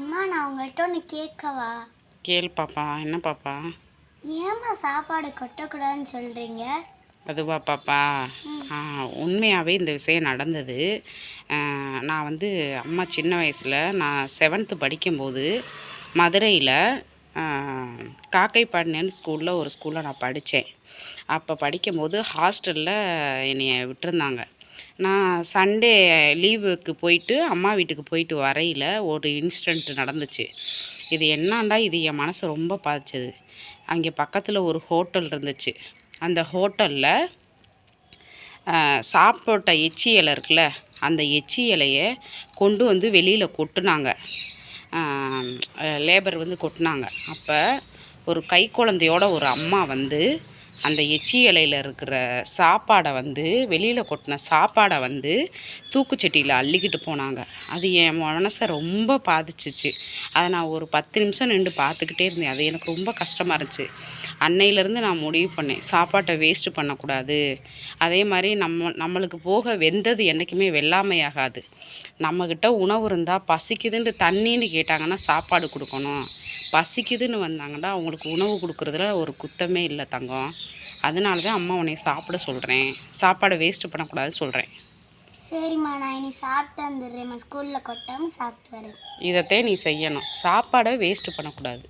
அம்மா நான் உங்கள்கிட்ட ஒன்று கேட்கவா? கேள் பாப்பா. என்ன பாப்பா? ஏம்மா சாப்பாடு கொட்டக்கூடாதுன்னு சொல்கிறீங்க? அதுவா பாப்பா, உண்மையாகவே இந்த விஷயம் நடந்தது. நான் அம்மா சின்ன வயசில் நான் 7th படிக்கும்போது மதுரையில் காக்கைப்பாடினேன்னு ஸ்கூலில் ஒரு ஸ்கூலில் நான் படித்தேன். அப்போ படிக்கும்போது ஹாஸ்டலில் என்னைய விட்டுருந்தாங்க. நான் சண்டே லீவுக்கு போயிட்டு அம்மா வீட்டுக்கு போயிட்டு வரையில் ஒரு இன்சிடெண்ட் நடந்துச்சு. இது என்னான்டா இது என் மனசை ரொம்ப பாதிச்சது. அங்கே பக்கத்தில் ஒரு ஹோட்டல் இருந்துச்சு. அந்த ஹோட்டலில் சாப்பிட்ட எச்சி இலை இருக்குல்ல, அந்த எச்சி இலையை கொண்டு வந்து வெளியில் கொட்டுனாங்க. லேபர் கொட்டினாங்க. அப்போ ஒரு கை குழந்தையோட ஒரு அம்மா அந்த எச்சி இலையில் இருக்கிற சாப்பாடை வெளியில் கொட்டின சாப்பாடை தூக்குச்சட்டியில் அள்ளிக்கிட்டு போனாங்க. அது என் மனசை ரொம்ப பாதிச்சிச்சு. அதை நான் ஒரு 10 நிமிஷம் நின்று பார்த்துக்கிட்டே இருந்தேன். அது எனக்கு ரொம்ப கஷ்டமாக இருந்துச்சு. அன்னையிலேருந்து நான் முடிவு பண்ணேன், சாப்பாட்டை வேஸ்ட்டு பண்ணக்கூடாது. அதே மாதிரி நம்மளுக்கு போக வெந்தது என்றைக்குமே வெள்ளாமையாகாது. நம்மக்கிட்ட உணவு இருந்தால் பசிக்குதுன்னு தண்ணின்னு கேட்டாங்கன்னா சாப்பாடு கொடுக்கணும். பசிக்குதுன்னு வந்தாங்கன்னா அவங்களுக்கு உணவு கொடுக்குறதுல ஒரு குத்தமே இல்லை தங்கம். அதனால தான் அம்மா உன்னை சாப்பிட சொல்கிறேன். சாப்பாடை வேஸ்ட்டு பண்ணக்கூடாது சொல்கிறேன். சரிம்மா, நான் இனி சாப்பிட்டு வந்துடுறேம்மா. ஸ்கூலில் கொட்டாமல் சாப்பிட்டு வரேன். இதைத்தான் நீ செய்யணும். சாப்பாடை வேஸ்ட்டு பண்ணக்கூடாது.